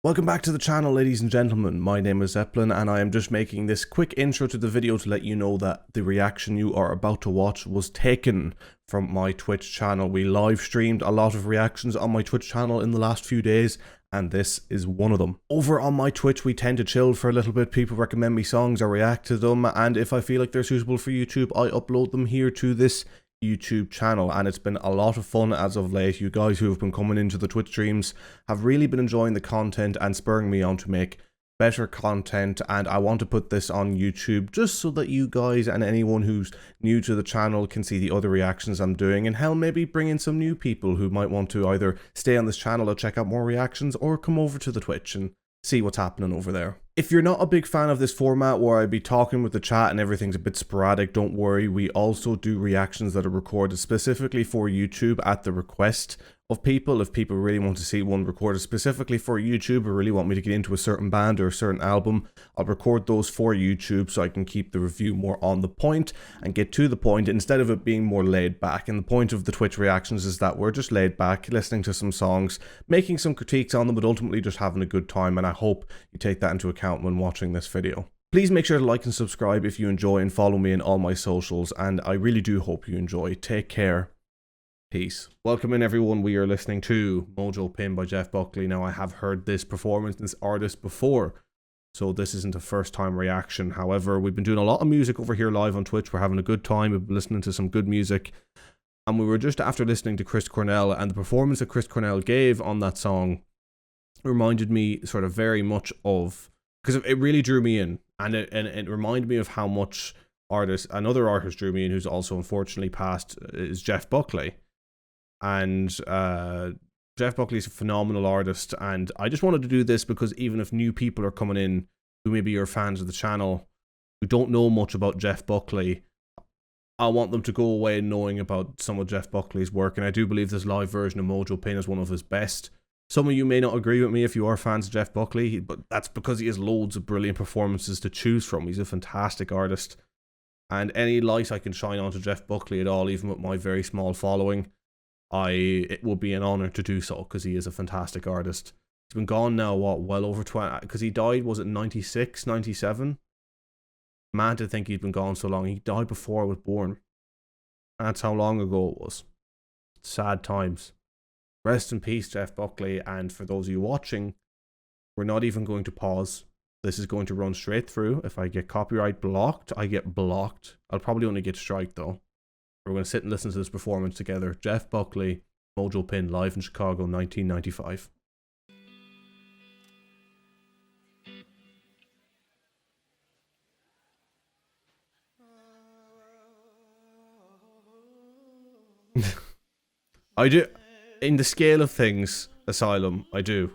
Welcome back to the channel, ladies and gentlemen. My name is Zeppelin and I am just making this quick intro to the video to let you know that the reaction you are about to watch was taken from my Twitch channel. We live streamed a lot of reactions on my Twitch channel in the last few days, and this is one of them. Over on my Twitch, we tend to chill for a little bit. People recommend me songs, I react to them, and if I feel like they're suitable for YouTube, I upload them here to this YouTube channel, and it's been a lot of fun as of late. You guys who have been coming into the Twitch streams have really been enjoying the content and spurring me on to make better content, and I want to put this on YouTube just so that you guys and anyone who's new to the channel can see the other reactions I'm doing, and hell, maybe bring in some new people who might want to either stay on this channel to check out more reactions or come over to the Twitch and see what's happening over there. If you're not a big fan of this format where I'd be talking with the chat and everything's a bit sporadic, don't worry. We also do reactions that are recorded specifically for YouTube at the request of people. If people really want to see one recorded specifically for YouTube or really want me to get into a certain band or a certain album, I'll record those for YouTube so I can keep the review more on the point and get to the point instead of it being more laid back. And the point of the Twitch reactions is that we're just laid back, listening to some songs, making some critiques on them, but ultimately just having a good time, and I hope you take that into account when watching this video. Please make sure to like and subscribe if you enjoy, and follow me in all my socials, and I really do hope you enjoy. Take care. Peace. Welcome in, everyone. We are listening to Mojo Pin by Jeff Buckley. Now, I have heard this performance, this artist before, so this isn't a first time reaction. However, we've been doing a lot of music over here live on Twitch. We're having a good time. We've been listening to some good music, and we were just after listening to Chris Cornell, and the performance that Chris Cornell gave on that song reminded me sort of very much of, because it really drew me in, and it reminded me of how much another artist drew me in, who's also unfortunately passed, is Jeff Buckley. And Jeff Buckley's a phenomenal artist, and I just wanted to do this because even if new people are coming in who maybe are fans of the channel who don't know much about Jeff Buckley, I want them to go away knowing about some of Jeff Buckley's work. And I do believe this live version of Mojo Pin is one of his best. Some of you may not agree with me if you are fans of Jeff Buckley, but that's because he has loads of brilliant performances to choose from. He's a fantastic artist, and any light I can shine onto Jeff Buckley at all, even with my very small following, it would be an honor to do so, because he is a fantastic artist. He's been gone now, what, well over 20, because he died, was it 96, 97? Man, to think he'd been gone so long. He died before I was born. That's how long ago it was. Sad times. Rest in peace, Jeff Buckley. And for those of you watching, we're not even going to pause. This is going to run straight through. If I get copyright blocked, I get blocked. I'll probably only get strike though. We're going to sit and listen to this performance together. Jeff Buckley, Mojo Pin, live in Chicago, 1995. I do. In the scale of things, Asylum, I do.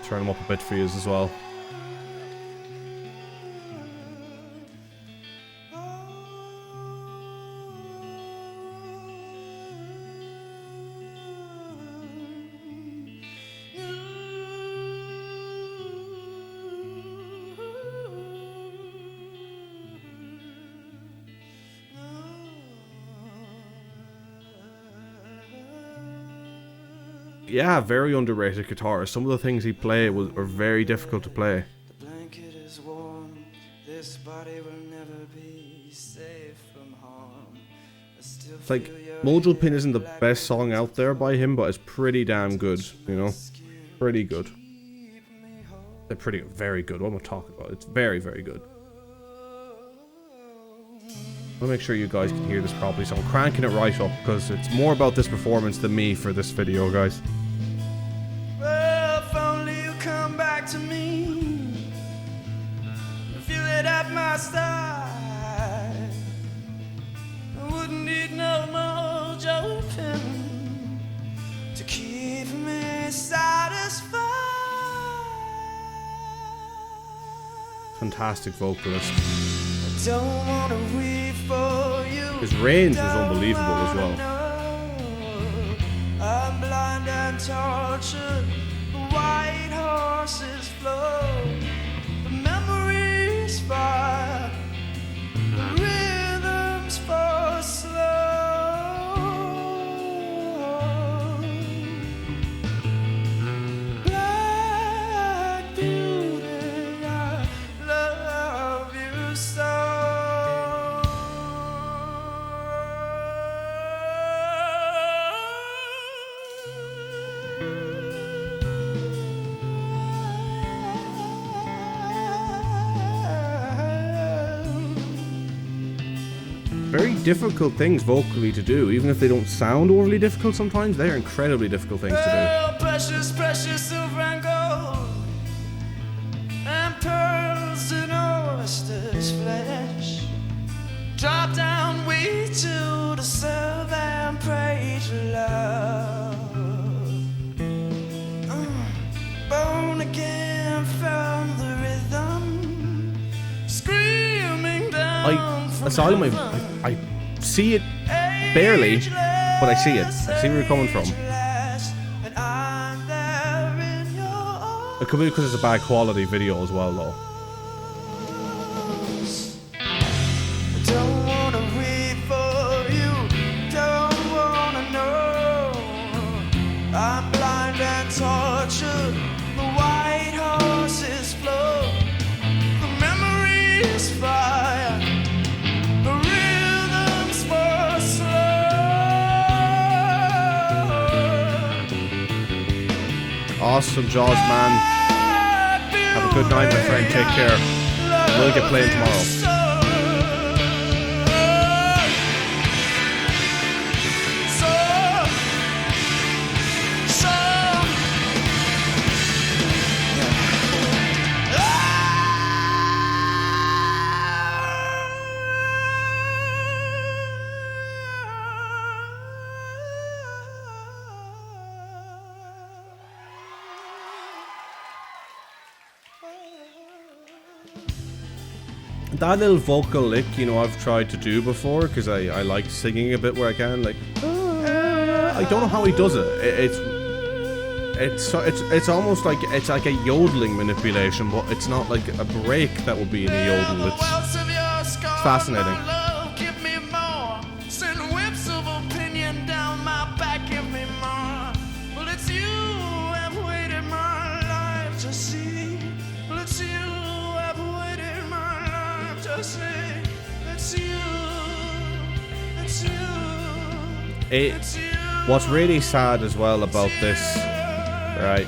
Turn them up a bit for you as well. Yeah, very underrated guitarist. Some of the things he played were very difficult to play. The blanket is warm. This body will never be safe from harm. It's like, Mojo Pin isn't the best song out there by him, but it's pretty damn good, you know? Pretty good. They're very good. What am I talking about? It's very, very good. I want to make sure you guys can hear this properly, so I'm cranking it right up, because it's more about this performance than me for this video, guys. Well, if only you come back to me, feel it at my side. I wouldn't need no Mojo Pin to keep me satisfied. Fantastic vocalist. Don't wanna weep for you. His range was unbelievable as well. I'm blind and tortured. The white horses flow. The memories fire. The rhythms fall slow. very difficult things vocally to do, even if they don't sound overly difficult sometimes. They're incredibly difficult things to Oh, precious, precious silver and gold, and pearls and oysters flesh. Drop down we to the serve and praise your love. Born again from the rhythm, screaming down. Asylum, I see it barely, but I see it. I see where you're coming from. It could be because it's a bad quality video as well, though. Don't wanna wait for you, don't wanna know. I'm blind and tortured, the white horses flow. The memory is fire, the rhythm's for slow. Awesome Jaws, man. Have a good night, my friend. Take care. We'll get playing tomorrow. That little vocal lick, you know, I've tried to do before because I like singing a bit where I can, like. I don't know how he does it. It's almost like it's like a yodeling manipulation, but it's not like a break that would be in a yodel. It's fascinating. What's really sad as well about this, right?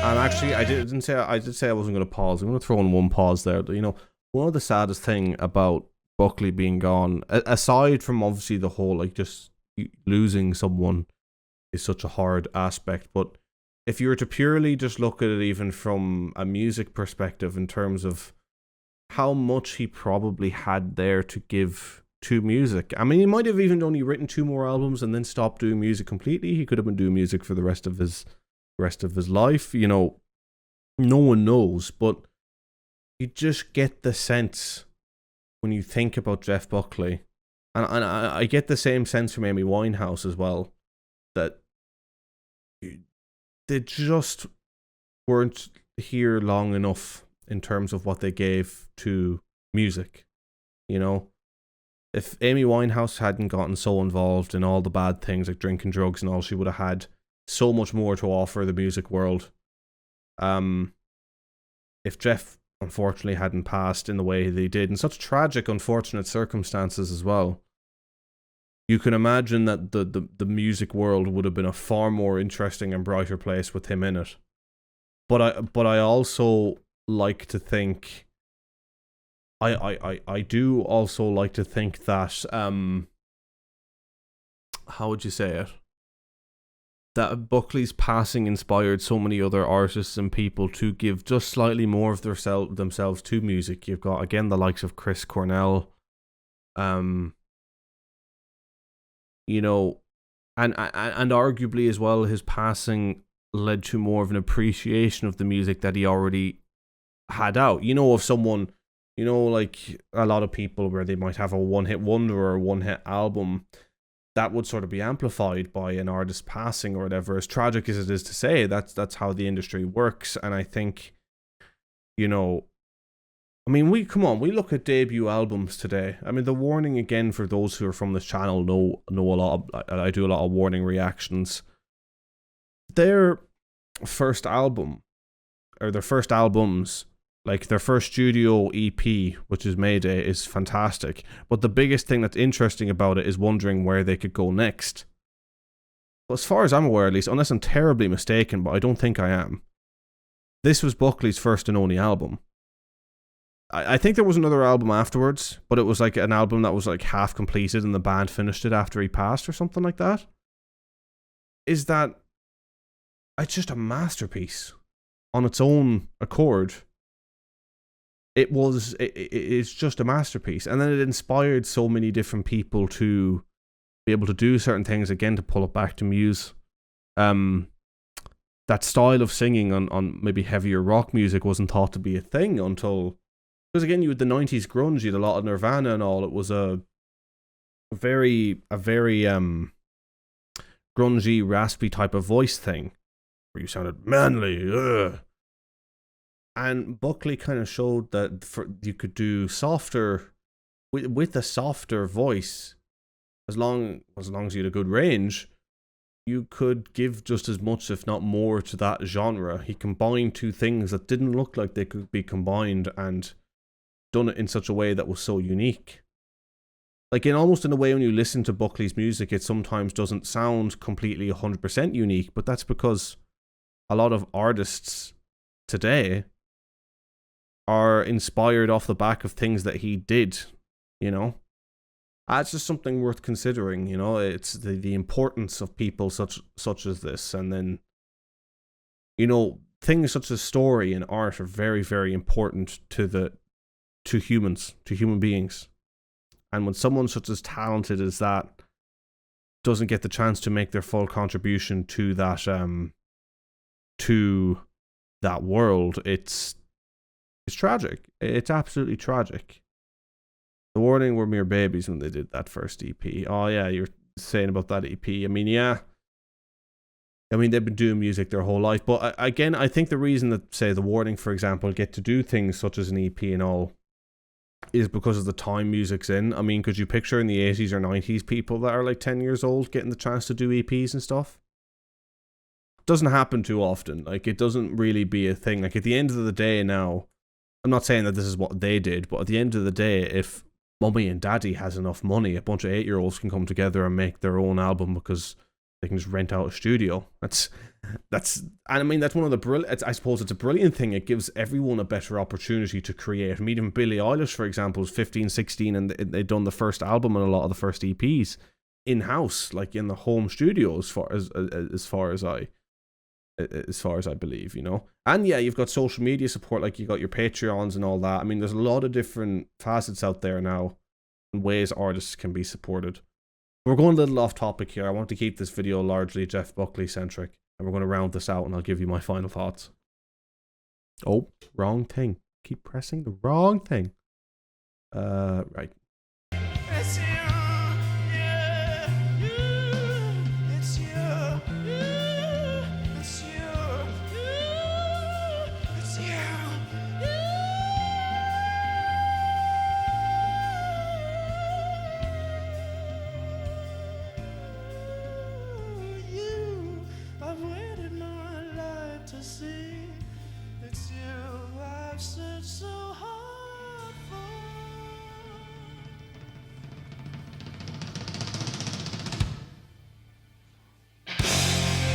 And actually, I did say I wasn't going to pause. I'm going to throw in one pause there. You know, one of the saddest thing about Buckley being gone, aside from obviously the whole like just losing someone is such a hard aspect, but if you were to purely just look at it even from a music perspective in terms of how much he probably had there to give to music. I mean, he might have even only written 2 more albums and then stopped doing music completely. He could have been doing music for the rest of his life. You know, no one knows, but you just get the sense when you think about Jeff Buckley, and I get the same sense from Amy Winehouse as well, that they just weren't here long enough in terms of what they gave to music, you know. If Amy Winehouse hadn't gotten so involved in all the bad things like drinking, drugs and all, she would have had so much more to offer the music world. If Jeff unfortunately hadn't passed in the way they did, in such tragic, unfortunate circumstances as well, you can imagine that the music world would have been a far more interesting and brighter place with him in it. But I also like to think, I do also like to think that how would you say it? That Buckley's passing inspired so many other artists and people to give just slightly more of themselves to music. You've got again the likes of Chris Cornell, you know, and arguably as well, his passing led to more of an appreciation of the music that he already had out. You know, of someone, you know, like a lot of people where they might have a one-hit wonder or a one-hit album that would sort of be amplified by an artist passing or whatever. As tragic as it is to say, that's how the industry works. And I think, you know, I mean, we look at debut albums today. I mean, The Warning, again, for those who are from this channel, know a lot of, I do a lot of Warning reactions. Their first album, or their first albums, like their first studio EP, which is Mayday, is fantastic. But the biggest thing that's interesting about it is wondering where they could go next. Well, as far as I'm aware, at least, unless I'm terribly mistaken, but I don't think I am, this was Buckley's first and only album. I think there was another album afterwards, but it was like an album that was like half completed and the band finished it after he passed or something like that. Is that it's just a masterpiece on its own accord. It's just a masterpiece. And then it inspired so many different people to be able to do certain things, again, to pull it back to Muse. That style of singing on maybe heavier rock music wasn't thought to be a thing until, because again, you had the 90s grunge, you had a lot of Nirvana and all. It was a very grungy, raspy type of voice thing where you sounded manly. Ugh. And Buckley kind of showed that you could do softer, with a softer voice, as long as you had a good range, you could give just as much, if not more, to that genre. He combined two things that didn't look like they could be combined and done it in such a way that was so unique. Like, almost in a way, when you listen to Buckley's music, it sometimes doesn't sound completely 100% unique, but that's because a lot of artists today are inspired off the back of things that he did, you know? That's just something worth considering, you know? It's the importance of people such as this. And then, you know, things such as story and art are very, very important to human beings. And when someone such as talented as that doesn't get the chance to make their full contribution to that world, it's tragic. It's absolutely tragic. The Warning were mere babies when they did that first EP. Oh yeah, you're saying about that EP. I mean, yeah. I mean, they've been doing music their whole life. But again, I think the reason that, say, The Warning, for example, get to do things such as an EP and all is because of the time music's in. I mean, could you picture in the 80s or 90s people that are like 10 years old getting the chance to do EPs and stuff? Doesn't happen too often. Like, it doesn't really be a thing. Like, at the end of the day now, I'm not saying that this is what they did, but at the end of the day, if Mummy and Daddy has enough money, a bunch of 8-year-olds can come together and make their own album because they can just rent out a studio. And I mean, that's one of the brilliant, I suppose it's a brilliant thing. It gives everyone a better opportunity to create. I mean, even Billie Eilish, for example, was 15, 16, and they'd done the first album and a lot of the first EPs in-house, like in the home studio, as far as I believe, you know. And yeah, you've got social media support, like you got your Patreons and all that. I mean, there's a lot of different facets out there now and ways artists can be supported. We're going a little off topic here. I want to keep this video largely Jeff Buckley centric, and we're going to round this out and I'll give you my final thoughts. Oh, wrong thing. Keep pressing the wrong thing. Right. It's you, yeah, it's you, it's you, it's you. I've waited my life to see. It's you I've searched so hard for.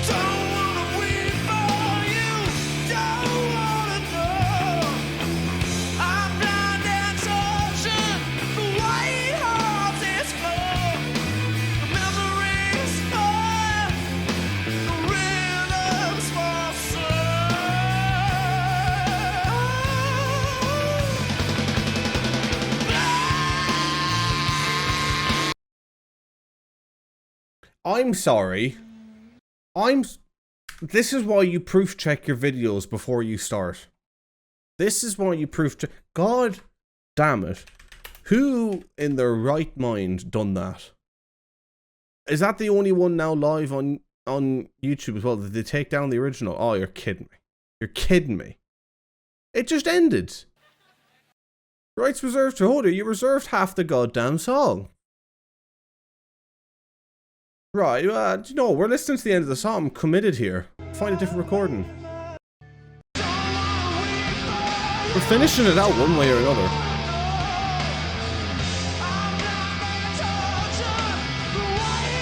Don't wanna wait for you, don't wanna know. I'm blind and tortured, the white heart is full. The memories fire, the rhythms for I'm sorry. This is why you proof check your videos before you start. This is why you proof check. God damn it. Who in their right mind done that? Is that the only one now live on YouTube as well? Did they take down the original? Oh, you're kidding me. You're kidding me. It just ended. Rights reserved to Holder. You reserved half the goddamn song. Right, you know, we're listening to the end of the song. I'm committed here. Find a different recording. We're finishing it out one way or another.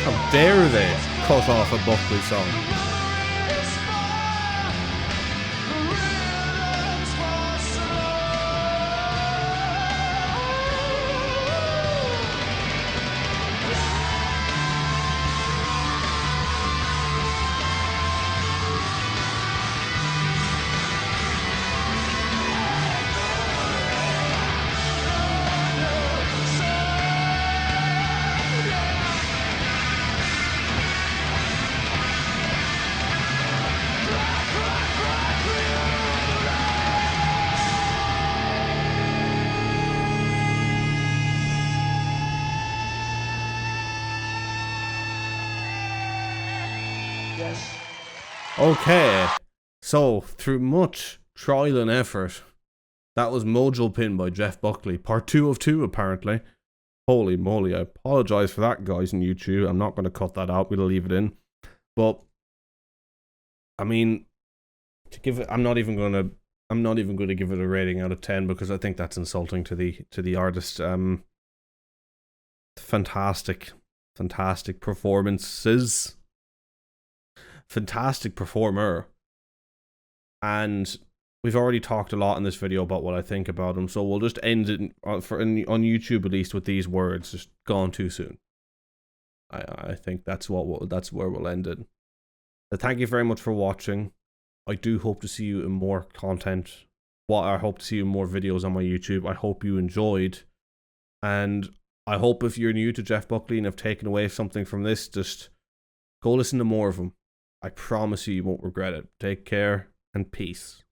How dare they cut off a Buckley song? Okay, so through much trial and effort, that was Mojo Pin by Jeff Buckley. Part 2 of 2, apparently. Holy moly, I apologize for that, guys, on YouTube. I'm not going to cut that out. We'll leave it in. But, I mean, to give it, I'm not even going to give it a rating out of 10 because I think that's insulting to the artist. Fantastic performances. Fantastic performer. And we've already talked a lot in this video about what I think about him, so we'll just end it on YouTube at least with these words: just gone too soon. I think that's where we'll end it. So thank you very much for watching. I do hope to see you in more content. I hope to see you in more videos on my YouTube. I hope you enjoyed, and I hope if you're new to Jeff Buckley and have taken away something from this, just go listen to more of him. I promise you won't regret it. Take care and peace.